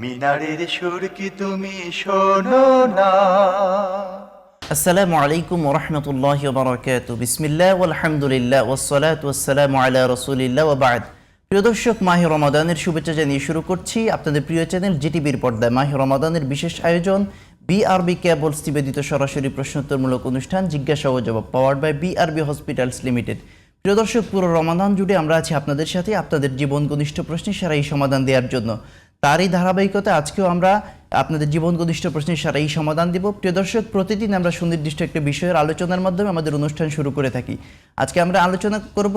মিনারের সুর কি তুমি শোনো না? আসসালামু আলাইকুম ওয়া রাহমাতুল্লাহি ওয়া বারাকাতুহু। বিসমিল্লাহ ওয়াল হামদুলিল্লাহ ওয়াস সালাতু ওয়াস সালামু আলা রাসূলিল্লাহ ওয়া বা'দ। প্রিয় দর্শক, মাহে রমাদানের শুভেচ্ছা জানিয়ে শুরু করছি আপনাদের প্রিয় চ্যানেল জিটিভির পর্দায় মাহে রমাদানের বিশেষ আয়োজন বিআরবি কেবলস নিবেদিত সরাসরি প্রশ্নোত্তরমূলক অনুষ্ঠান জিজ্ঞাসা ও জবাব, powered by BRB hospitals limited. প্রিয় দর্শক, পুরো রমাদান জুড়ে আমরা আছি আপনাদের সাথে আপনাদের জীবন ঘনিষ্ঠ প্রশ্নের সারাই সমাধান দেওয়ার জন্য। তারই ধারাবাহিকতা আজকেও আমরা আপনাদের জীবন ঘনিষ্ঠ প্রশ্নের সারাই সমাধান দিব। প্রিয় দর্শক, প্রতিদিন আমরা সুনির্দিষ্ট একটা বিষয়ের আলোচনার মাধ্যমে আমাদের অনুষ্ঠান শুরু করে থাকি। আজকে আমরা আলোচনা করব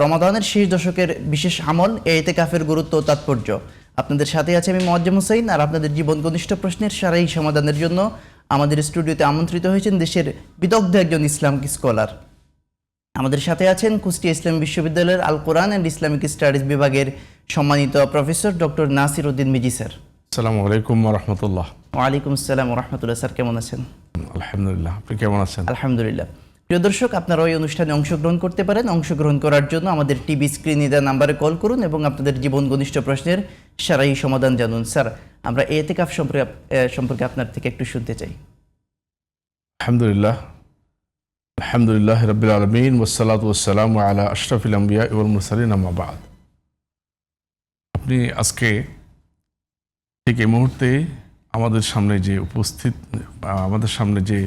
রমাদানের শেষ দশকের বিশেষ আমল ইতিকাফের গুরুত্ব ও তাৎপর্য। আপনাদের সাথে আছে আমি মোয়াজ্জেম হোসেন, আর আপনাদের জীবন ঘনিষ্ঠ প্রশ্নের সারাই সমাধানের জন্য আমাদের স্টুডিওতে আমন্ত্রিত হয়েছেন দেশের বিদগ্ধ একজন ইসলামিক স্কলার। আমাদের সাথে আছেন কুষ্টিয়া ইসলামী বিশ্ববিদ্যালয়ের Al Quran and Islamic studies বিভাগের সম্মানিত professor doctor Nasir Uddin Mizi sir. আসসালামু আলাইকুম ওয়া রাহমাতুল্লাহ। ওয়ালাইকুম আসসালাম ওয়া রাহমাতুল্লাহ। স্যার কেমন আছেন? আলহামদুলিল্লাহ, আপনি কেমন আছেন? আলহামদুলিল্লাহ। প্রিয় দর্শক, আপনারা ওই অনুষ্ঠানে অংশগ্রহণ করতে পারেন। অংশগ্রহণ করার জন্য আমাদের টিভি স্ক্রিনে দেওয়া নাম্বারে কল করুন এবং আপনাদের জীবন ঘনিষ্ঠ প্রশ্নের সারাই সমাধান জানুন। স্যার, আমরা ইতিকাফ সম্পর্কে আপনার থেকে একটু শুনতে চাই। আলহামদুলিল্লাহ রাব্বিল আলামিন ওয়াসসালাতু ওয়াসসালামু আলা আশরাফিল আমবিয়া ওয়াল মুরসালিন, আম্মা বা'দ। আপনি আজকে ঠিক এই মুহূর্তে আমাদের সামনে যে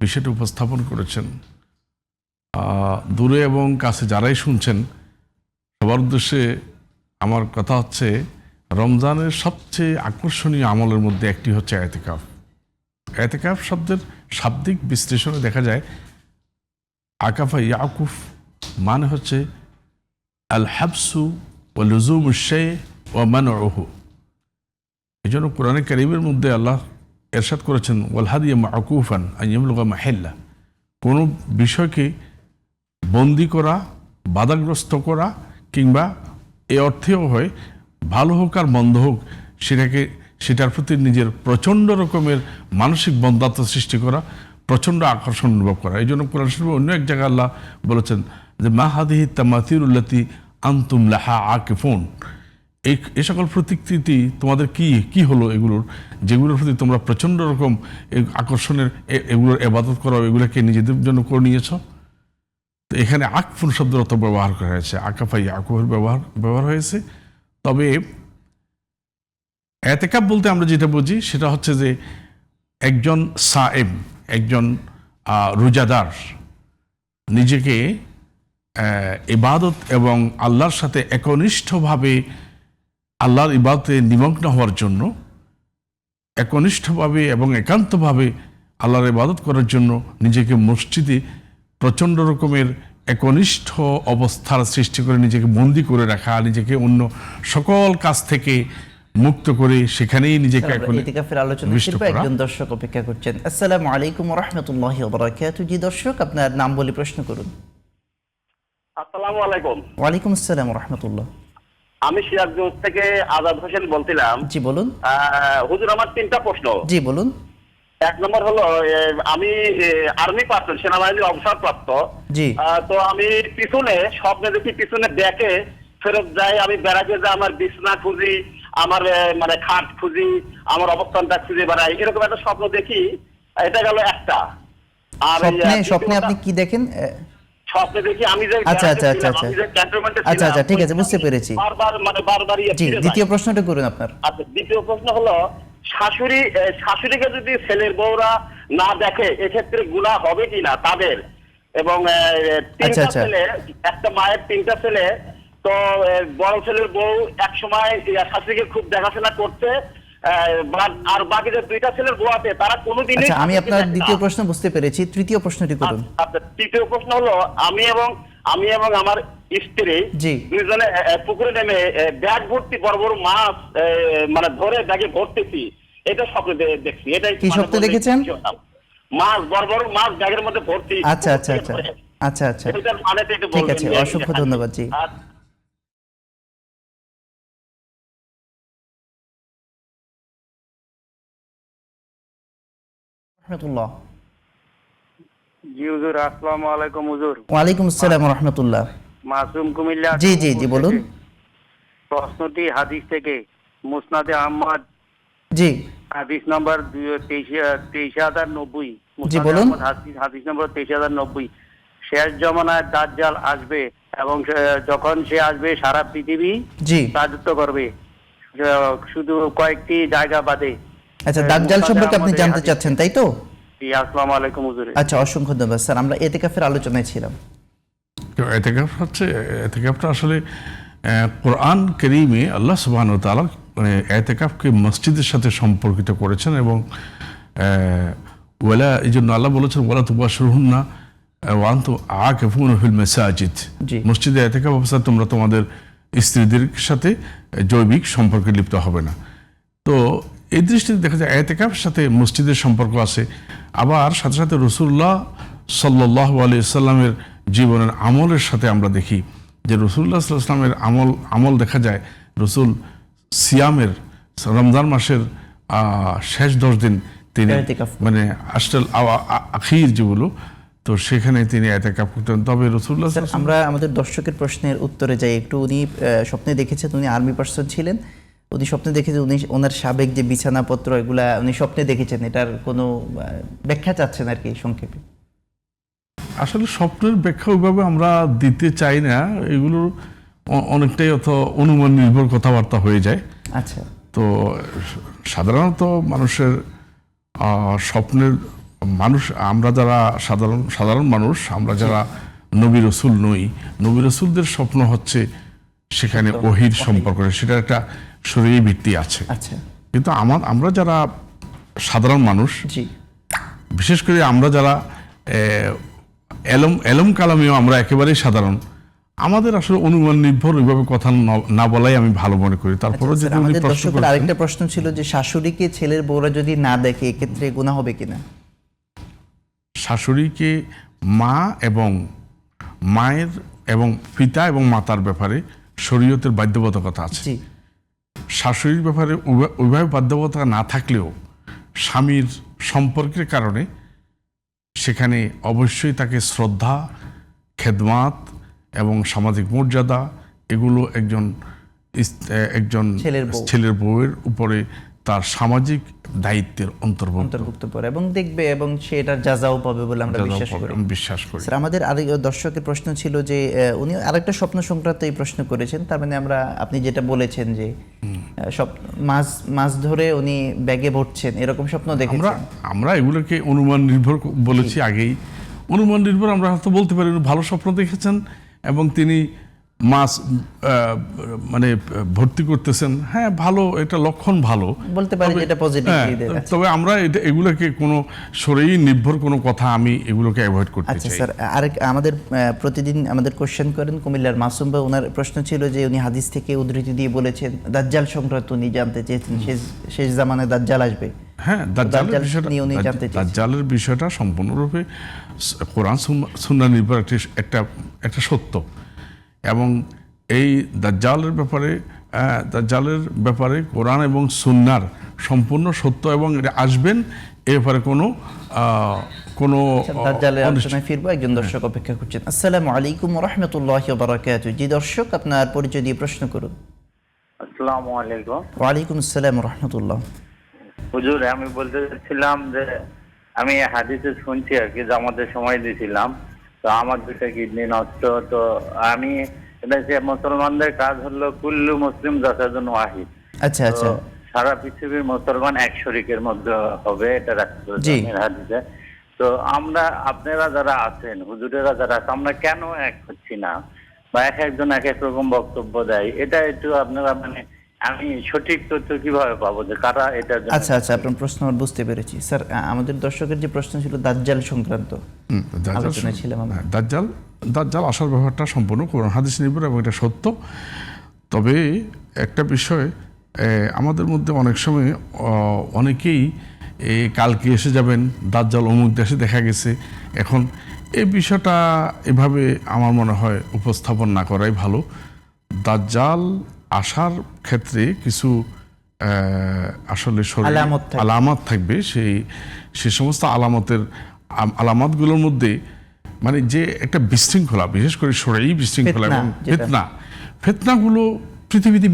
বিষয়টি উপস্থাপন করেছেন, দূরে এবং কাছে যারাই শুনছেন সবার উদ্দেশ্যে আমার কথা হচ্ছে, রমজানের সবচেয়ে আকর্ষণীয় আমলের মধ্যে একটি হচ্ছে ইতিকাফ। ইতিকাফ শব্দের শাব্দিক বিশ্লেষণে দেখা যায় আকাফা ইয়াকুফ মানে হচ্ছে আল হাবসু ওয়া লুজুমু শাই ওয়া মানউহু। এই জন্য কোরআনে কারীমের মধ্যে আল্লাহ এরশাদ করেছেন ওয়াল হাদিয়া মাকুফান আন ইয়াবলুগা মাহিল্লা। কোনো বিষয়কে বন্দি করা, বাধাগ্রস্ত করা, কিংবা এ অর্থেও হয় ভালো হোক আর মন্দ হোক সেটার প্রতি নিজের প্রচণ্ড রকমের মানসিক বন্ধাত্ম সৃষ্টি করা, প্রচণ্ড আকর্ষণ অনুভব করা। এই জন্য কোরআন শরীফে অন্য এক জায়গায় আল্লাহ বলেছেন যে মা হাদিহি তামাতিরুল্লাতি আনতুম লাহা আকিফুন। এই সকল প্রতিকৃতি তোমাদের কি হলো এগুলোর, যেগুলোর প্রতি তোমরা প্রচণ্ড রকম আকর্ষণের এগুলোর ইবাদত করো, এগুলোকে নিজেদের জন্য করে নিয়েছ। তো এখানে আকফুন শব্দের অর্থ ব্যবহার করা হয়েছে, আকাফা ইয়াকুফের ব্যবহার হয়েছে। তবে ইতিকাফ বলতে আমরা যেটা বুঝি সেটা হচ্ছে যে একজন সায়েম, একজন রোজাদার নিজেকে ইবাদত এবং আল্লাহর সাথে একনিষ্ঠভাবে আল্লাহর ইবাদতে নিমগ্ন হওয়ার জন্য, একনিষ্ঠভাবে এবং একান্তভাবে আল্লাহর ইবাদত করার জন্য নিজেকে মসজিদে প্রচণ্ড রকমের একনিষ্ঠ অবস্থার সৃষ্টি করে নিজেকে বন্দী করে রাখা, নিজেকে অন্য সকল কাজ থেকে মুক্ত করে সেখানেই নিজেকে ইতিকাফের আলোচনা শিল্পে একজন দর্শক অপেক্ষা করছেন। আসসালামু আলাইকুম ওয়া রাহমাতুল্লাহি ওয়া বারাকাতুহু। জি দর্শক, আপনার নাম বলে প্রশ্ন করুন। আসসালামু আলাইকুম। ওয়ালাইকুম আসসালাম ওয়া রাহমাতুল্লাহ। আমি সিরাজগঞ্জ থেকে আজাদ হোসেন বলছিলাম। জি বলুন। হুজুর, আমার তিনটা প্রশ্ন। জি বলুন। এক নম্বর হলো, আমি আর্মি পার্সন, সেনাবাহিনীর অবসরপ্রাপ্ত। জি। তো আমি স্বপ্নে দেখি পিছনে দেখে ফেরত যাই, আমি ব্যারাকে যাই, আমার বিছনা খুঁজি, আমার মানে খাট খুঁজি, আমার অবস্থানটা খুঁজে বেড়াই, এরকম একটা স্বপ্ন দেখি। এটা গেল একটা। আর স্বপ্নে আপনি কি দেখেন? স্বপ্নে দেখি আমি যে আচ্ছা, ঠিক আছে, বুঝতে পেরেছি। বারবার জি, দ্বিতীয় প্রশ্নটা করুন আপনার। আচ্ছা, দ্বিতীয় প্রশ্ন হলো, শাশুড়িকে যদি ছেলের বউরা না দেখে এক্ষেত্রে গুনাহ হবে কিনা তাদের? এবং তিনটা ছেলে, একটা মায়ের তিনটা ছেলে, তো বড় ছেলের বউ এক সময় শাশুড়িকে খুব দেখাশোনা করছে, আর বাকি যে দুইটা ছেলের বউ আছে তারা কোনোদিনই। আচ্ছা, আমি আপনার দ্বিতীয় প্রশ্ন বুঝতে পেরেছি, তৃতীয় প্রশ্নটি করুন। আচ্ছা, তৃতীয় প্রশ্ন হলো, আমি এবং আমার স্ত্রী দুইজনে পুকুরে নেমে ব্যাগ ভর্তি বড় বড় মাছ মানে ধরে ব্যাগে ভরতেছি, এটা স্বপ্নে দেখছি। এটাই কি স্বপ্নে দেখেছেন? মাছ, বড় বড় মাছ ব্যাগের মধ্যে ভর্তি। আচ্ছা, ঠিক আছে, অসংখ্য ধন্যবাদ। জি। রাহমাতুল্লাহ। জি হুজুর, আসসালামু আলাইকুম হুজুর। ওয়ালাইকুম আসসালাম ওয়া রাহমাতুল্লাহ। মাসুম কুমিল্লা। জি বলুন। প্রশ্নটি হাদিস থেকে মুসনাদে আহমদ জি হাদিস নম্বর 23,090। জি, বলুন। হাদিস নম্বর 23,090। শেষ জমানায় দাজ্জাল আসবে এবং যখন সে আসবে সারা পৃথিবী জি রাজত্ব করবে, শুধু কয়েকটি জায়গা বাদে। আচ্ছা, দাজ্জাল সম্পর্কে আপনি জানতে চাচ্ছেন, তাই তো? জি, আসসালামু আলাইকুম হুজুর। আচ্ছা, অসংখ্য ধন্যবাদ স্যার। আমরা এতেকাফের আলোচনায় ছিলাম। তো এতেকাফটা আসলে কোরআন কারীমে আল্লাহ সুবহানাহু ওয়া তাআলা মানে এতেকাফকে মসজিদের সাথে সম্পর্কিত করেছেন এবং ওয়ালা, এই জন্য আল্লাহ বলেছেন ওয়ালা তুবাশিরুহুন্না ওয়া আনতুম আকিফুনা ফিল মাসাজিদ। জি। মসজিদে এতেকাফ অবস্থায় তোমরা তোমাদের স্ত্রীদের সাথে জৈবিক সম্পর্কে লিপ্ত হবে না। তো এই দৃষ্টিতে দেখা যায় এতেকাফের সাথে মসজিদের সম্পর্ক আছে। আবার সাথে সাথে রাসূলুল্লাহ সাল্লাল্লাহু আলাইহি সাল্লামের জীবনের আমলের সাথে আমরা দেখি যে রাসূলুল্লাহ সাল্লাল্লাহু আলাইহি সাল্লামের আমল দেখা যায়। রাসূল সিয়ামের রমজান মাসের শেষ 10 দিন তিনি এতেকাফ মানে আশরাল আখির যেগুলো, তো সেখানে তিনি এতেকাফ করতেন। তবে রাসূলুল্লাহ স্যার, আমরা আমাদের দর্শকের প্রশ্নের উত্তরে যাই একটু। উনি স্বপ্নে দেখেছেন, উনি আর্মি পার্সন ছিলেন। উনি স্বপ্নে দেখেছেন উনি ওনার সাবেক যে বিছানাপত্র এগুলা উনি স্বপ্নে দেখেছেন, এটার কোনো ব্যাখ্যা চাচ্ছেন আর কি সংক্ষেপে? আসলে স্বপ্নের ব্যাখ্যা ওইভাবে আমরা দিতে চাই না, এগুলো অনেকটাই অনুমান নির্ভর কথাবার্তা হয়ে যায়। আচ্ছা, তো সাধারণত মানুষের স্বপ্নের মানুষ, আমরা যারা সাধারণ মানুষ, আমরা যারা নবী রসুল নই, নবী রসুলদের স্বপ্ন হচ্ছে সেখানে ওহীর সম্পর্ক, সেটা একটা শরীরী ভিত্তি আছে। আচ্ছা, কিন্তু আমরা যারা সাধারণ মানুষ, জি বিশেষ করে আমরা যারা এলম কালামেও আমরা একেবারেই সাধারণ, আমাদের আসলে অনুমান নির্ভর ওইভাবে কথা না বলাই আমি ভালো মনে করি। তারপরে আচ্ছা, যদি স্যার, উনি আমাদের প্রশ্ন দর্শকের করেছেন, আরেকটা প্রশ্ন ছিল যে শাশুড়িকে ছেলের বউরা যদি না দেখে এক্ষেত্রে গুনাহ হবে কিনা? শাশুড়িকে মা এবং মায়ের এবং পিতা এবং মাতার ব্যাপারে শরীয়তের বাধ্যবাধকতা আছে। জি শাশুড়ির ব্যাপারে ওইভাবে বাধ্যবাধকতা না থাকলেও স্বামীর সম্পর্কের কারণে সেখানে অবশ্যই তাকে শ্রদ্ধা, খেদমাত এবং সামাজিক মর্যাদা, এগুলো একজন ছেলের বউয়ের উপরে তার সামাজিক দায়িত্বের অন্তর্ভুক্ত পড়ে এবং দেখবে এবং সে এটার যাজাও পাবে বলে আমরা বিশ্বাস করি। স্যার, আমাদের আরেক দর্শকের প্রশ্ন ছিল যে উনি আরেকটা স্বপ্ন সংক্রান্ত এই প্রশ্ন করেছেন। তার মানে আপনি যেটা বলেছেন যে মাছ ধরে উনি ব্যাগে ভরছেন, এরকম স্বপ্ন দেখেছেন? আমরা এগুলোকে অনুমান নির্ভর বলেছি আগেই। অনুমান নির্ভর আমরা হয়তো বলতে পারি ভালো স্বপ্ন দেখেছেন এবং তিনি মাছ মানে ভর্তি করতেছেন, হ্যাঁ ভালো, এটা লক্ষণ ভালো বলতে পারি, যেটা পজিটিভ। তবে আমরা এগুলোকে কোনো শরীর নির্ভর কোনো কথা আমি এগুলোকে অ্যাভয়েড করতে চাই। আচ্ছা স্যার, আরেক আমাদের প্রতিদিন আমাদের কোশ্চেন করেন কুমিল্লার মাসুম ভাই, ওনার প্রশ্ন ছিল যে উনি হাদিস থেকে উদ্ধৃতি দিয়ে বলেছেন দাজ্জাল সংক্রান্ত উনি জানতে চেয়েছেন, শেষ জামানায় দাজ্জাল আসবে। হ্যাঁ, দাজ্জালের বিষয়টা সম্পূর্ণরূপে কোরআন সুন্নাহ নির্ভর একটা সত্য এবং এই দাজ্জালের ব্যাপারে কোরআন এবং সুন্নাহর সম্পূর্ণ সত্য এবং এটা আসবেন, এ ব্যাপারে কোনো দাজ্জালের আলোচনায় ফিরবো। একজন দর্শক অপেক্ষা করছেন। আসসালামু আলাইকুম ওয়া রাহমাতুল্লাহি ওয়া বারাকাতুহু। জি দর্শক, আপনার পরিচয় দিয়ে প্রশ্ন করুন। আসসালামু আলাইকুম। ওয়া আলাইকুম আসসালাম ওয়া রাহমাতুল্লাহ। হুজুর, আমি বলতে চাচ্ছিলাম যে আমি হাদিসে শুনছি আর কি, জামাতের সময় দিয়েছিলাম, তো আমার 2টা কিডনি নষ্ট। তো আমি মুসলমানদের কাজ হলো কুল্লু মুসলিম জাসাদুন ওয়াহিদ। আচ্ছা আচ্ছা, সারা পৃথিবীর মুসলমান এক শরীকের মধ্যে হবে, এটা রাসূলের হাদিসে। তো আমরা, আপনারা যারা আছেন, হুজুরেরা যারা আছে, আমরা কেন এক হচ্ছি না, বা একজন এক এক রকম বক্তব্য দেয়, এটা একটু আপনারা মানে আমি সঠিক তথ্য কিভাবে পাবো যে কারা এটা? আচ্ছা আচ্ছা, আপনার প্রশ্ন আমি বুঝতে পেরেছি। স্যার, আমাদের দর্শকের যে প্রশ্ন ছিল দাজ্জাল সংক্রান্ত আলোচনা ছিলাম আমরা। দাজ্জাল আসার ব্যাপারটা সম্পূর্ণ কোরআন হাদিস নির্ভর এবং এটা সত্য। তবে একটা বিষয়, আমাদের মধ্যে অনেক সময় অনেকেই কালকে এসে যাবেন, দাজ্জাল অমুক দেশে দেখা গেছে। এখন এই বিষয়টা এভাবে আমার মনে হয় উপস্থাপন না করাই ভালো। দাজ্জাল আসার ক্ষেত্রে কিছু আসলে আলামত থাকবে, সেই সমস্ত আলামতগুলোর মধ্যে মানে যে একটা বিশৃঙ্খলা, বিশেষ করে শরীরী বিশৃঙ্খলা এবং ফিতনাগুলো পৃথিবীতে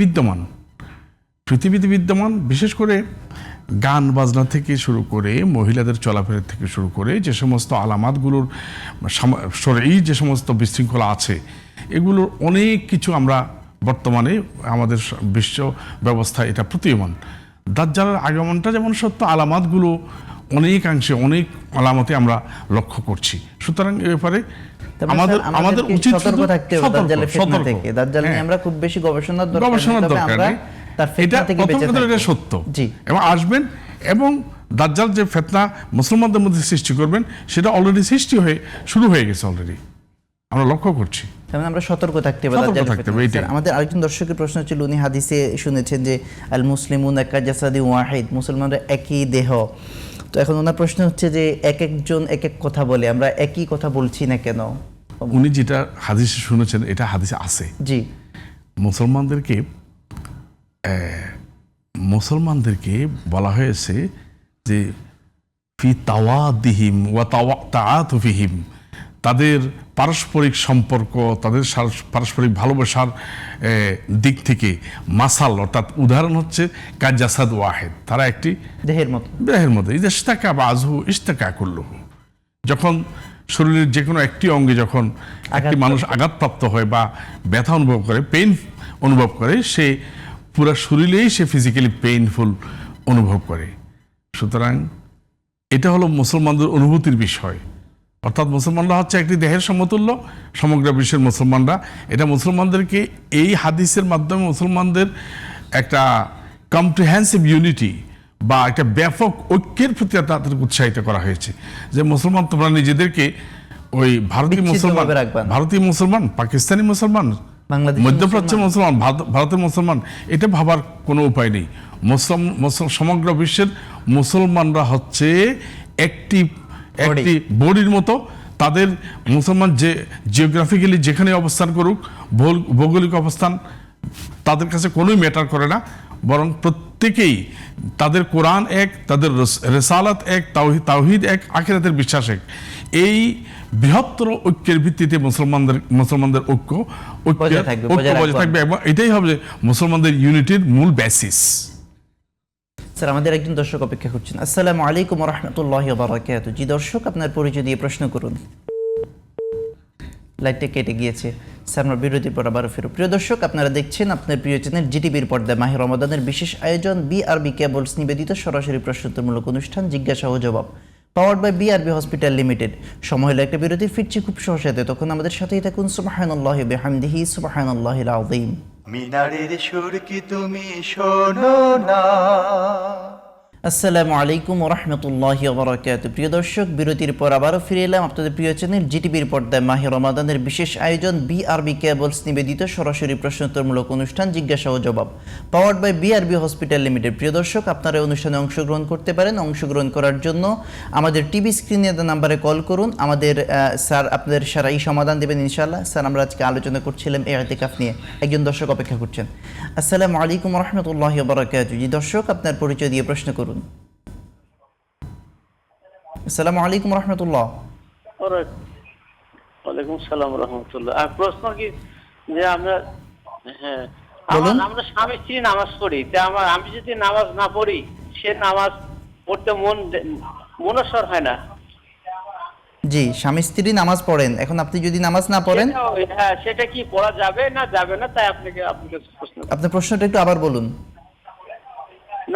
বিদ্যমান। বিশেষ করে গান বাজনা থেকে শুরু করে মহিলাদের চলাফেরা থেকে শুরু করে যে সমস্ত আলামাতগুলোর শরঈ যে সমস্ত বিশৃঙ্খলা আছে, এগুলোর অনেক কিছু আমরা বর্তমানে আমাদের বিশ্ব ব্যবস্থায় এটা প্রতীয়মান। দাজ্জালের আগমনটা যেমন সত্য, আলামাতগুলো অনেকাংশে অনেক আলামতে আমরা লক্ষ্য করছি। সুতরাং এ ব্যাপারে আমাদের উচিত সতর্ক থাকতে হবে দাজ্জালের ফিতনা থেকে। দাজ্জাল নিয়ে আমরা খুব বেশি গবেষণার দরকার নেই, তার ফিতনা থেকে বেঁচে থাকতে। এটা সত্য জি, এবং আসবেন, এবং দাজ্জাল যে ফিতনা মুসলমানদের মধ্যে সৃষ্টি করবেন সেটা অলরেডি শুরু হয়ে গেছে, অলরেডি আমরা লক্ষ্য করছি। তাহলে আমরা সতর্ক থাকতে হবে দাজ্জালের ফিতনা। স্যার, আমাদের আরেকজন দর্শকের প্রশ্ন ছিল, উনি হাদিসে শুনেছেন যে আল মুসলিমুন কাজাসাদি ওয়াহিদ, মুসলমানরা একই দেহ। তো এখন ওনার প্রশ্ন হচ্ছে যে এক একজন এক এক কথা বলে, আমরা একই কথা বলছি না কেন? উনি যেটা হাদিসে শুনেছেন এটা হাদিসে আছে। জি, মুসলমানদেরকে বলা হয়েছে যে ফি তাওয়াদিহিম ওয়া তাআতুফিহিম, তাদের পারস্পরিক সম্পর্ক, তাদের পারস্পরিক ভালোবাসার দিক থেকে মাসাল অর্থাৎ উদাহরণ হচ্ছে কাজাসাদ ওয়াহিদ, তারা একটি দেহের মতো। ইস্তাকা বাযহু ইস্তাকা কুল্লুহু, যখন শরীরের যে কোনো একটি অঙ্গে যখন একটি মানুষ আঘাতপ্রাপ্ত হয় বা ব্যথা অনুভব করে, পেইন অনুভব করে, সে পুরো শরীরেই সে ফিজিক্যালি পেইনফুল অনুভব করে। সুতরাং এটা হলো মুসলমানদের অনুভূতির বিষয়, অর্থাৎ মুসলমানরা হচ্ছে একটি দেহের সমতুল্য, সমগ্র বিশ্বের মুসলমানরা। এটা মুসলমানদেরকে এই হাদিসের মাধ্যমে মুসলমানদের একটা কম্প্রিহেন্সিভ ইউনিটি বা একটা ব্যাপক ঐক্যের প্রতি তাদের উৎসাহিত করা হয়েছে যে মুসলমান তোমরা নিজেদেরকে ওই ভারতীয় মুসলমান, পাকিস্তানি মুসলমান, মধ্যপ্রাচ্যের মুসলমান, ভারতের মুসলমান, এটা ভাবার কোনো উপায় নেই। সমগ্র বিশ্বের মুসলমানরা হচ্ছে একটি বডির মতো। তাদের মুসলমান যে জিওগ্রাফিক্যালি যেখানে অবস্থান করুক, ভৌগোলিক অবস্থান তাদের কাছে কোনোই ম্যাটার করে না, বরং প্রত্যেকেই তাদের কোরআন এক, তাদের রেসালাত এক, তাওহীদ এক, আখিরাতের বিশ্বাস এক। এই বৃহত্তর ঐক্যের ভিত্তিতে মুসলমানদের ঐক্য বজায় থাকবে এবং এটাই হবে মুসলমানদের ইউনিটির মূল বেসিস। স্যার, আমাদের একজন দর্শক অপেক্ষা করছেন। আসসালামু আলাইকুম ওয়া রাহমাতুল্লাহি ওয়া বারাকাতুহু। জি দর্শক, আপনার পরিচয় দিয়ে প্রশ্ন করুন। লাইটটা কেটে গিয়েছে। স্যার, আমরা বিরতির পর আবারও ফেরব। প্রিয় দর্শক, আপনারা দেখছেন আপনার প্রিয় চ্যানেল জিটিভির পর্দায় মাহে রমাদানের বিশেষ আয়োজন বিআরবি কেবলস নিবেদিত সরাসরি প্রশ্নোত্তরমূলক অনুষ্ঠান জিজ্ঞাসা ও জবাব, powered by BRB hospital limited. সময় হলো একটা বিরতির, ফিরছি খুব সহসাতে, তখন আমাদের সাথেই থাকুন। সুবহানাল্লাহি ওয়া বিহামদিহি, সুবহানাল্লাহিল আযীম। মিনারের সুর কি তুমি শোনো না? আসসালামু আলাইকুম ওয়া রাহমাতুল্লাহি ওয়া বারাকাতুহু। প্রিয় দর্শক, বিরতির পর আবারও ফিরে এলাম আপনাদের প্রিয় চ্যানেল জিটিভির পর্দায় মাহে রমাদানের বিশেষ আয়োজন বিআরবি কেবলস নিবেদিত সরাসরি প্রশ্নোত্তরমূলক অনুষ্ঠান জিজ্ঞাসা ও জবাব, powered by BRB hospital limited. প্রিয় দর্শক, আপনারা এই অনুষ্ঠানে অংশগ্রহণ করতে পারেন। অংশগ্রহণ করার জন্য আমাদের টিভি স্ক্রিনে দেওয়া নাম্বারে কল করুন। আমাদের স্যার আপনাদের সারাই সমাধান দেবেন ইনশাআল্লাহ। স্যার, আমরা আজকে আলোচনা করছিলাম ইতিকাফ নিয়ে। একজন দর্শক অপেক্ষা করছেন। আসসালামু আলাইকুম ওয়া রাহমাতুল্লাহি ওয়া বারাকাতুহু। জি দর্শক, আপনার পরিচয় দিয়ে প্রশ্ন করুন। আসসালামু আলাইকুম রহমতুল্লাহ। ওয়ালাইকুম সালাম রহমতুল্লাহ। আর প্রশ্ন কি যে আমরা আমরা স্বামী স্ত্রী নামাজ পড়ি, আমি যদি নামাজ না পড়ি, সে নামাজ পড়তে মনস্বর হয় না। জি, স্বামী স্ত্রী নামাজ পড়েন, এখন আপনি যদি নামাজ না পড়েন, সেটা কি পড়া যাবে না তাই আপনাকে আপনার প্রশ্নটা একটু আবার বলুন।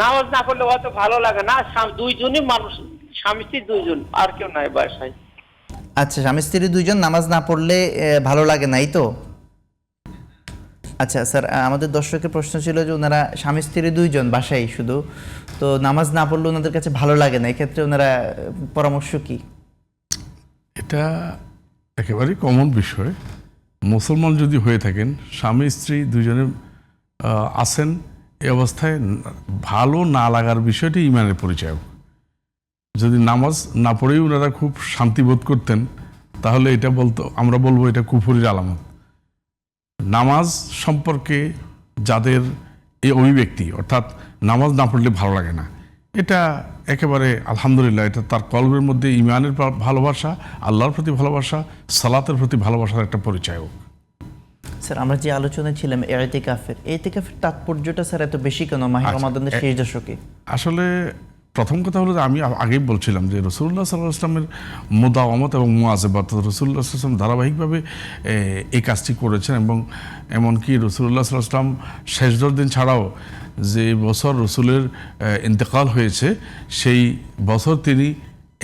নামাজ না পড়লে হয়তো ভালো লাগে না, দুইজনই মানুষ, স্বামী স্ত্রী দুইজন, আর কেউ নাই বাসায়। আচ্ছা, স্বামী স্ত্রী দুইজন নামাজ না পড়লে ভালো লাগে নাই তো? আচ্ছা স্যার, আমাদের দর্শকের প্রশ্ন ছিল যে ওনারা স্বামী স্ত্রী দুইজন বাসায় শুধু, তো নামাজ না পড়লে ওনাদের কাছে ভালো লাগে না, এক্ষেত্রে ওনারা পরামর্শ কি? এটা একেবারেই কমন বিষয়। মুসলমান যদি হয়ে থাকেন, স্বামী স্ত্রী দুজনে আছেন, এই অবস্থায় ভালো না লাগার বিষয়টি ইমানের পরিচয়। যদি নামাজ না পড়েই ওনারা খুব শান্তিবোধ করতেন, তাহলে এটা আমরা বলবো এটা কুফরির আলামত। নামাজ সম্পর্কে যাদের এই অভিব্যক্তি, অর্থাৎ নামাজ না পড়লে ভালো লাগে না, এটা একেবারে আলহামদুলিল্লাহ, এটা তার কলবের মধ্যে ইমানের ভালোবাসা, আল্লাহর প্রতি ভালোবাসা, সালাতের প্রতি ভালোবাসার একটা পরিচয়। স্যার, আমরা যে আলোচনায় ছিলাম ইতিকাফের তাৎপর্যটা স্যার এত বেশি কেন মাহে রমাদানের শেষ দশকে? আসলে প্রথম কথা হলো যে আমি আগেই বলছিলাম যে রসুল্লাহ সাল্লাহ আসলামের মোদাওয়ামত এবং মুআযাবাত, রসুল্লাহ সাল্লাম ধারাবাহিকভাবে এই কাজটি করেছেন এবং এমনকি রসুল্লাহ সাল্লাহ আসলাম শেষ 10 দিন ছাড়াও যে বছর রসুলের ইন্তেকাল হয়েছে সেই বছর তিনি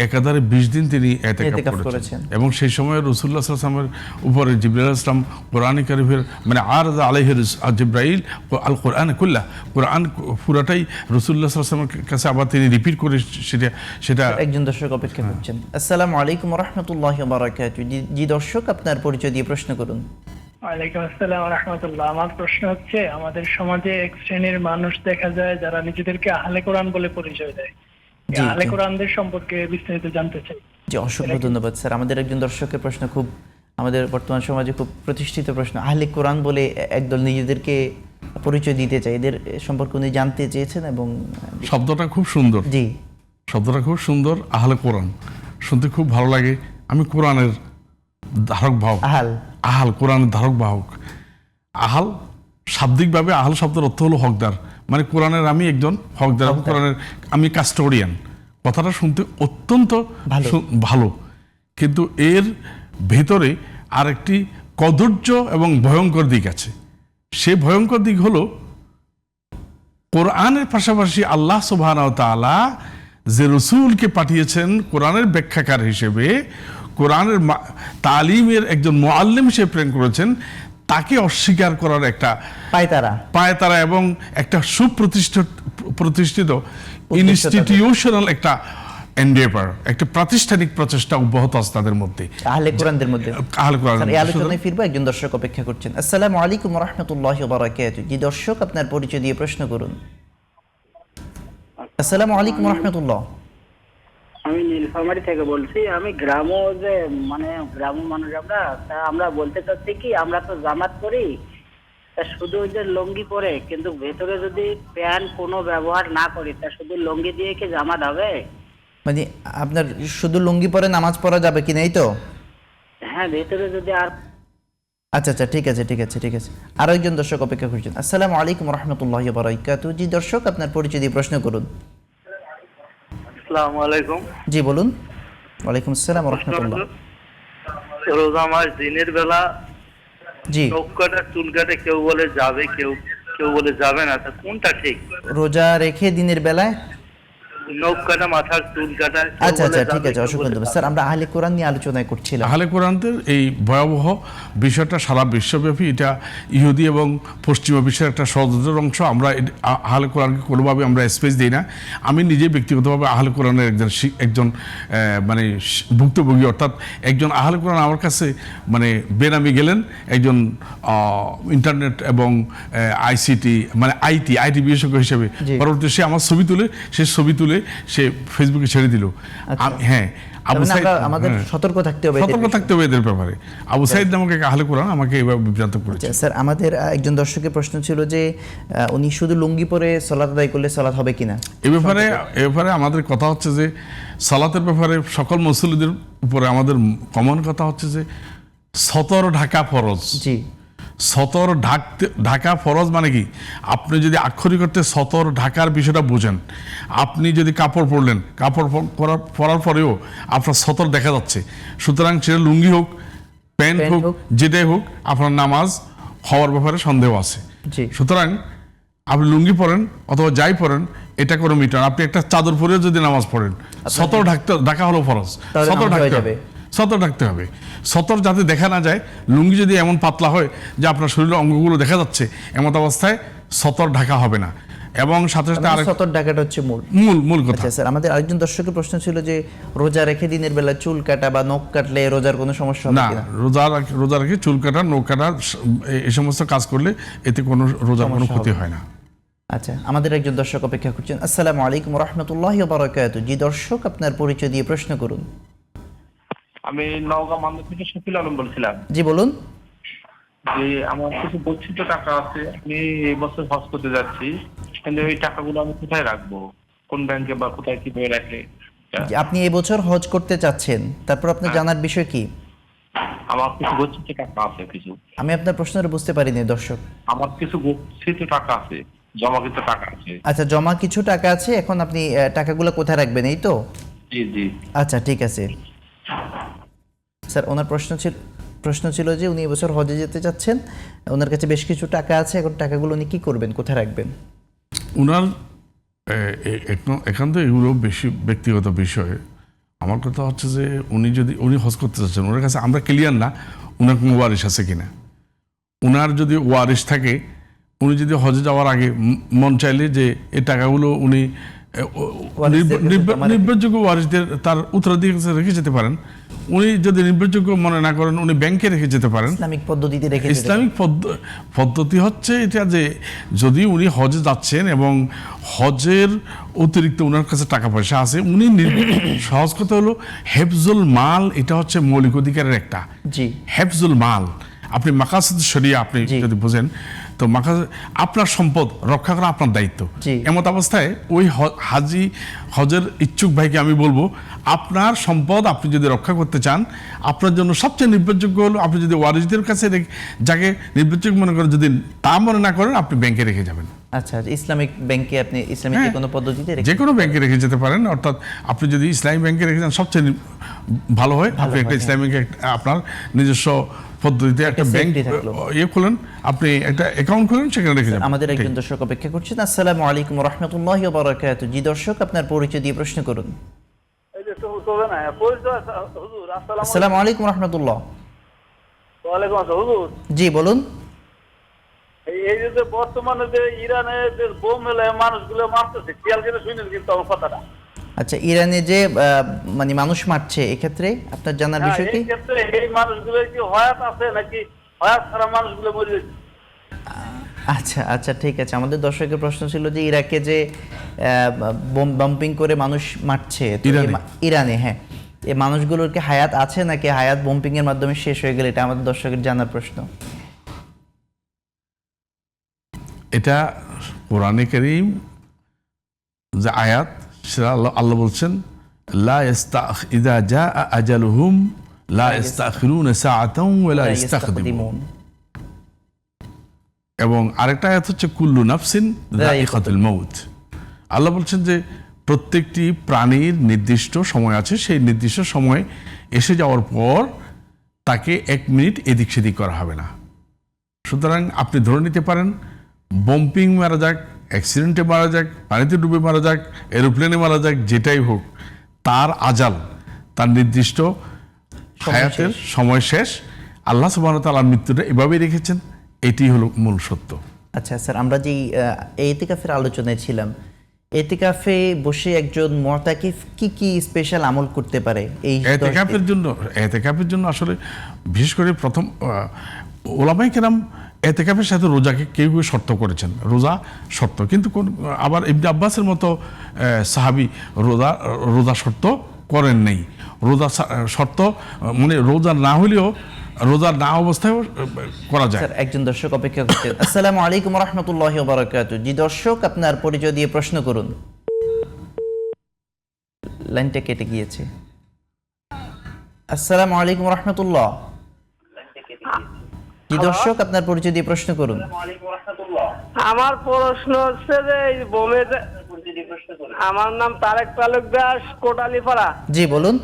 একাধারে 20 দিন তিনি ইতিকাফ করেছেন এবং সেই সময় রাসূলুল্লাহ সাল্লাল্লাহু আলাইহি ওয়াসাল্লামের উপরে জিবরাইল আলাইহিস সালাম কোরআন কারীমের মানে আরযা আলাইহি জিবরাইল আল কোরআন কুল্লাহ, কোরআন পুরাটাই রাসূলুল্লাহ সাল্লাল্লাহু আলাইহি ওয়াসাল্লামের কাছে আবার তিনি রিপিট করে সেটা একজন দর্শক অপেক্ষা করছেন। আসসালামু আলাইকুম ওয়া রাহমাতুল্লাহি ওয়া বারাকাতুহু। জি দর্শক, আপনার পরিচয় দিয়ে প্রশ্ন করুন। ওয়ালাইকুম আসসালাম ওয়া রাহমাতুল্লাহ। আমার প্রশ্ন হচ্ছে, আমাদের সমাজে এক শ্রেণীর মানুষ দেখা যায় যারা নিজেদেরকে আহলে কোরআন বলে পরিচয় দেয়। আহলে কোরআনদের সম্পর্কে বিস্তারিত জানতে চাই। জি, অসংখ্য ধন্যবাদ স্যার। আমাদের একজন দর্শকের প্রশ্ন খুব আমাদের বর্তমান সমাজে খুব প্রতিষ্ঠিত প্রশ্ন। আহলে কোরআন বলে একদল নিজেদেরকে পরিচয় দিতে চায়, এদের সম্পর্কে উনি জানতে চেয়েছেন এবং শব্দটা খুব সুন্দর। জি, শব্দটা খুব সুন্দর, আহলে কোরআন শুনতে খুব ভালো লাগে। আমি কোরআনের ধারক বাহক। আহাল কোরআনের ধারক বাহক। আহাল শাব্দিকভাবে আহাল শব্দের অর্থ হলো হকদার, মানে কোরআনের আমি একজন হকদার, কোরআনের আমি কাস্টোডিয়ান। কথাটা শুনতে অত্যন্ত ভালো, কিন্তু এর ভেতরে আরেকটি কদর্য এবং ভয়ঙ্কর দিক আছে। সে ভয়ঙ্কর দিক হলো কোরআনের পাশাপাশি আল্লাহ সুবহানাহু ওয়া তাআলা যে রাসূলকে পাঠিয়েছেন কোরআনের ব্যাখ্যাকার হিসেবে, কোরআনের তালিমের একজন মুআল্লিম হিসেবে প্রেরণ করেছেন, তাকে অস্বীকার করার একটা পায়তারা এবং একটা সুপ্রতিষ্ঠিত ইনস্টিটিউশনাল একটা এন্ডেভার, একটা প্রাতিষ্ঠানিক প্রচেষ্টা অব্যাহত আছে তাদের মধ্যে, আহলে কোরআনদের মধ্যে। আহলে কোরআন। এই আলোচনায় ফিরবো, একজন দর্শক অপেক্ষা করছেন। আসসালামু আলাইকুম ওয়া রাহমাতুল্লাহি ওয়া বারাকাতুহু। জি দর্শক, আপনার পরিচয় দিয়ে প্রশ্ন করুন। আসসালামু আলাইকুম ওয়া রাহমাতুল্লাহ। আমি নীলফামারী থেকে বলছি। আমি গ্রাম মানুষ আমরা বলতে চাচ্ছি কি, আমরা তো জামাত করি, তা শুধু ওই যে লুঙ্গি পরে, কিন্তু ভেতরে যদি প্যান্ট কোনো ব্যবহার না করি, তা শুধু লুঙ্গি দিয়ে কি জামাত হবে? মানে আপনার শুধু লুঙ্গি পরে নামাজ পড়া যাবে কি নাই তো? হ্যাঁ, ভেতরে যদি আর আচ্ছা, ঠিক আছে। আরো একজন দর্শক অপেক্ষা করছেন। আসসালামু আলাইকুম ওয়া রাহমাতুল্লাহি ওয়া বারাকাতুহু। জি দর্শক, আপনার পরিচয় দিয়ে প্রশ্ন করুন। আসসালামু আলাইকুম। জি বলুন। ওয়ালাইকুম আসসালাম ওয়া রাহমাতুল্লাহ। রোজা মাস দিনের বেলা জি নখ কাটা চুল কাটে, কেউ বলে যাবে, কেউ বলে যাবে না, তা কোনটা ঠিক? রোজা রেখে দিনের বেলায় নখ কাটা, মাথার চুল কাটা। আচ্ছা, ঠিক আছে, অসংখ্য ধন্যবাদ স্যার। আমরা আহলে কোরআন নিয়ে আলোচনা করছিলাম। আহলে কোরআনদের এই ভয়াবহ বিষয়টা সারা বিশ্বব্যাপী, এটা ইহুদি এবং পশ্চিমা বিশ্বের একটা ষড়যন্ত্রের অংশ। আমরা আহলে কোরআনকে কোনোভাবে আমরা স্পেস দিই না। আমি নিজে ব্যক্তিগতভাবে আহলে কোরআনের একজন মানে ভুক্তভোগী, অর্থাৎ একজন আহলে কোরআন আমার কাছে মানে বেনামি গেলেন একজন ইন্টারনেট এবং আইসিটি মানে আইটি বিশেষজ্ঞ হিসেবে। পরবর্তী সে আমার ছবি তুলে সে ফেসবুকে ছেড়ে দিল। হ্যাঁ, আমাদের সতর্ক থাকতে হবে এদের ব্যাপারে। আবু সাইদ নামক এক আহলে কোরআন আমাকে এভাবে বিভ্রান্ত করেছে। স্যার, আমাদের একজন দর্শকের প্রশ্ন ছিল যে উনি শুধু লুঙ্গি পরে সালাত আদায় করলে সালাত হবে কিনা। এ ব্যাপারে আমাদের কথা হচ্ছে যে সালাতের ব্যাপারে সকল মুসল্লিদের উপরে আমাদের কমন কথা হচ্ছে যে সতর ঢাকা ফরজ। জি, সতর ঢাকা ফরজ মানে কি? আপনি যদি আক্ষরিক অর্থে সতর ঢাকার বিষয়টা বোঝেন, আপনি যদি কাপড় পরলেন, কাপড় পরার পরেও আপনার সতর দেখা যাচ্ছে, সুতরাং সেটা লুঙ্গি হোক, প্যান্ট হোক, যেটাই হোক, আপনার নামাজ হওয়ার ব্যাপারে সন্দেহ আছে। সুতরাং আপনি লুঙ্গি পরেন অথবা যাই পরেন, এটা কোনো মিটার। আপনি একটা চাদর পরেও যদি নামাজ পড়েন, সতর ঢাকা হলো ফরজ, সতর ঢাকতে হবে। সতর যাতে দেখা না যায়, লুঙ্গি যদি এমন পাতলা হয় যে আপনার শরীরের অঙ্গগুলো দেখা যাচ্ছে, এমন অবস্থায় সতর ঢাকা হবে না। এবং সাথে সাথে সতর ঢাকাটা হচ্ছে মূল কথা। স্যার, আমাদের আরেকজন দর্শকের প্রশ্ন ছিল যে রোজা রেখে দিনের বেলা চুল কাটা বা নখ কাটলে রোজার কোনো সমস্যা হবে কিনা? রোজা রেখে চুল কাটা, নখ কাটা, এই সমস্ত কাজ করলে এতে কোনো রোজার কোনো ক্ষতি হয় না। আচ্ছা, আমাদের একজন দর্শক অপেক্ষা করছেন। আসসালামু আলাইকুম ওয়া রাহমাতুল্লাহি ওয়া বারাকাতুহু। জি দর্শক, আপনার পরিচয় দিয়ে প্রশ্ন করুন। আমি নওগাঁ মান্দা থেকে শফিল আলম বলছিলাম। জি বলুন। যে আমার কিছু গচ্ছিত টাকা আছে, আমি এই বছর হজ করতে যাচ্ছি, কিন্তু এই টাকাগুলো আমি কোথায় রাখবো, কোন ব্যাংকে বা কোথায় কিভাবে রাখলে? আপনি এই বছর হজ করতে চাচ্ছেন, তারপর আপনার জানার বিষয় কি? আমার কিছু গচ্ছিত টাকা আছে। কিছু আমি আপনার প্রশ্নটা বুঝতে পারিনি দর্শক। আমার কিছু গচ্ছিত টাকা আছে, জমা কিছু টাকা আছে। আচ্ছা, জমা কিছু টাকা আছে, এখন আপনি টাকাগুলো কোথায় রাখবেন, এই তো? জি জি। আচ্ছা, ঠিক আছে স্যার। ওনার প্রশ্ন ছিল যে উনি এবছর হজে যেতে চাচ্ছেন, ওনার কাছে বেশ কিছু টাকা আছে, এখন টাকাগুলো উনি কি করবেন, কোথায় রাখবেন? উনার এখান থেকে এগুলো বেশি ব্যক্তিগত বিষয়। আমার কথা হচ্ছে যে উনি হজ করতে চাচ্ছেন, ওনার কাছে আমরা ক্লিয়ার না উনার কোনো ওয়ারিশ আছে কিনা। উনার যদি ওয়ারিশ থাকে, উনি যদি হজে যাওয়ার আগে মন চাইলে যে এই টাকাগুলো উনি নির্ভরযোগ্য ওয়ারিশদের তার উত্তরাধিকার রেখে যেতে পারেন। উনি যদি নির্ভরযোগ্য মনে না করেন, উনি ব্যাংকে রেখে যেতে পারেন। ইসলামিক পদ্ধতিতে রেখে, ইসলামিক পদ্ধতি হচ্ছে এটা যে যদি উনি হজে যাচ্ছেন এবং হজের অতিরিক্ত উনার কাছে টাকা পয়সা আছে, উনি সহজ কথা হলো হেফজুল মাল, এটা হচ্ছে মৌলিক অধিকারের একটা। জি, হেফজুল মাল, আপনি মাকাসিদ শরিয়া আপনি যদি বোঝেন তো আপনার সম্পদ রক্ষা করা আপনার দায়িত্ব। এমত অবস্থায় ওই হজের ইচ্ছুক ভাইকে আমি বলবো, আপনার সম্পদ আপনি যদি রক্ষা করতে চান, আপনার জন্য সবচেয়ে নির্ভরযোগ্য হলো আপনি যদি ওয়ারিশদের কাছে যাকে নির্ভরযোগ্য মনে করেন, যদি তা মনে না করেন, আপনি ব্যাংকে রেখে যাবেন। আচ্ছা, ইসলামিক ব্যাংকে আপনি ইসলামিক কোনো পদ্ধতিতে যে কোনো ব্যাংকে রেখে যেতে পারেন। অর্থাৎ আপনি যদি ইসলামিক ব্যাংকে রেখে যান সবচেয়ে ভালো হয়। আপনি একটা ইসলামিক আপনার নিজস্ব পদ্ধতিতে একটা ব্যাংক খুলেন, আপনি একটা অ্যাকাউন্ট খুলেন, সেখানে রেখে যাবেন। আমাদের একজন দর্শক অপেক্ষা করছেন। আসসালামু আলাইকুম ওয়া রাহমাতুল্লাহি ওয়া বারাকাতুহু। জি দর্শক, আপনার পরিচয় দিয়ে প্রশ্ন করুন। আসসালামু আলাইকুম ওয়া রাহমাতুল্লাহ। ওয়ালাইকুম আসসালাম হুজুর। জি বলুন। এই যে বর্তমানে যে ইরানে যে বোম মেলে মানুষগুলো মারতেছে, খেয়াল করে শুনেন কিন্তু আমার কথাটা। আচ্ছা, ইরানে যে মানে মানুষ মারছে, এক্ষেত্রে আপনার জানার বিষয় কি? এক্ষেত্রে এই মানুষগুলো কি হয়াত আছে নাকি হয়াত ছাড়া মানুষগুলো মরে যাচ্ছে? আচ্ছা আচ্ছা, ঠিক আছে। আমাদের দর্শকের প্রশ্ন ছিল যে ইরাকে যে বাম্পিং করে মানুষ মারছে ইরানে, হ্যাঁ, এই মানুষগুলোর কি হায়াত আছে নাকি হায়াত বম্পিং এর মাধ্যমে শেষ হয়ে গেলে, এটা আমাদের দর্শকের জানার প্রশ্ন। এটা কোরআনে কারীম যে আয়াত, সেটা আল্লাহ বলছেন, লা ইযা জাআ আজালুহুম লা ইস্তাখিরুনা সাআতান ওয়া লা ইস্তাকদিমুন। এবং আরেকটা আয়াত হচ্ছে কুল্লু নাফসিন যায়িকাতুল মাউত। আল্লাহ বলছেন যে প্রত্যেকটি প্রাণীর নির্দিষ্ট সময় আছে, সেই নির্দিষ্ট সময় এসে যাওয়ার পর তাকে 1 মিনিট এদিক সেদিক করা হবে না। সুতরাং আপনি ধরে নিতে পারেন, বম্পিং মারা যাক, অ্যাক্সিডেন্টে মারা যাক, পানিতে ডুবে মারা যাক, এরোপ্লেনে মারা যাক, যেটাই হোক, তার আজাল, তার নির্দিষ্ট হায়াতের সময় শেষ। আল্লাহ সুবহানাহু ওয়া তাআলা মৃত্যুটা এভাবেই রেখেছেন, এটি হলো মূল সত্য। আচ্ছা স্যার, আমরা যে ইতিকাফের আলোচনায় ছিলাম, ইতিকাফে বসে একজন মুতাকিফ কি কি স্পেশাল আমল করতে পারে? এই ইতিকাফের জন্য আসলে বিশেষ করে প্রথম ওলামায়ে কেরাম ইতিকাফের সাথে রোজাকে কেউ কেউ শর্ত করেছেন, রোজা শর্ত, কিন্তু আবার ইবনে আব্বাসের মতো সাহাবী রোজা শর্ত করেন নাই। রোজা শর্ত মানে রোজা না হলেও, রোজা না অবস্থায়ও করা যায়। স্যার, একজন দর্শক অপেক্ষা করছেন। আসসালামু আলাইকুম ওয়া রাহমাতুল্লাহি ওয়া বারাকাতুহু। জি দর্শক, আপনার পরিচয় দিয়ে প্রশ্ন করুন। লাইনটা কেটে গিয়েছে। আসসালামু আলাইকুম ওয়া রাহমাতুল্লাহ। জি দর্শক, আপনার পরিচয় দিয়ে প্রশ্ন করুন। আমার প্রশ্ন হচ্ছে যে এই বোমে, আমার নাম তারেক তালুকদার, কোটালীপাড়া। জি বলুন।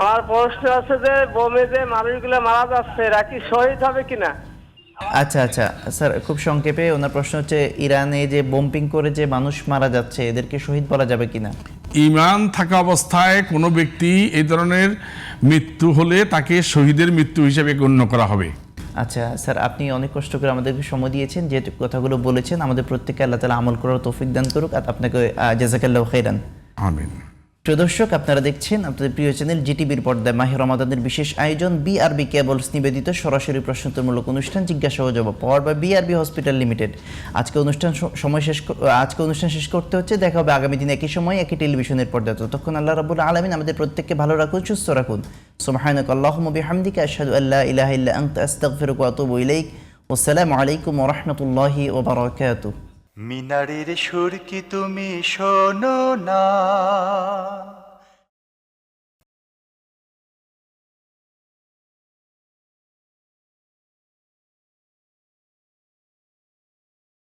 আমার প্রশ্ন আছে যে বোমে যে মানুষগুলো মারা যাচ্ছে, এরা কি শহীদ হবে কিনা? আচ্ছা আচ্ছা স্যার, খুব সংক্ষেপে ওনার প্রশ্ন হচ্ছে, ইরানে যে বোম্পিং করে যে মানুষ মারা যাচ্ছে, এদেরকে শহীদ বলা যাবে কিনা? ঈমান থাকা অবস্থায় কোনো ব্যক্তি এই ধরনের মৃত্যু হলে তাকে শহীদের মৃত্যু হিসেবে গণ্য করা হবে। আচ্ছা স্যার, আপনি অনেক কষ্ট করে আমাদেরকে সময় দিয়েছেন, যে কথাগুলো বলেছেন, আমাদের প্রত্যেককে আল্লাহ তাআলা আমল করার তৌফিক দান করুক। আর আপনাকে জাযাকাল্লাহু খাইরান। আমিন। প্রিয় দর্শক, আপনারা দেখছেন আপনাদের প্রিয় চ্যানেল জিটিভির পর্দায় মাহে রমাদানের বিশেষ আয়োজন বিআরবি কেবলস নিবেদিত সরাসরি প্রশ্নোত্তরমূলক অনুষ্ঠান জিজ্ঞাসা ও জবাব, power by BRB hospital limited. আজকে অনুষ্ঠান শেষ করতে হচ্ছে। দেখা হবে আগামী দিনে একই সময় একই টেলিভিশনের পর্দায়। ততক্ষণ আল্লাহ রাব্বুল আলামিন আমাদের প্রত্যেককে ভালো রাখুন, সুস্থ রাখুন। সুবহানাকা আল্লাহুম্মা বিহামদিকা আশহাদু আল্লা ইলাহা ইল্লা আনতা আস্তাগফিরুকা ওয়া আতুবু ইলাইক। ওয়াসসালামু আলাইকুম ওয়া রাহমাতুল্লাহি ওয়া বারাকাতুহু। মিনারের সুর কি তুমি শোনো না?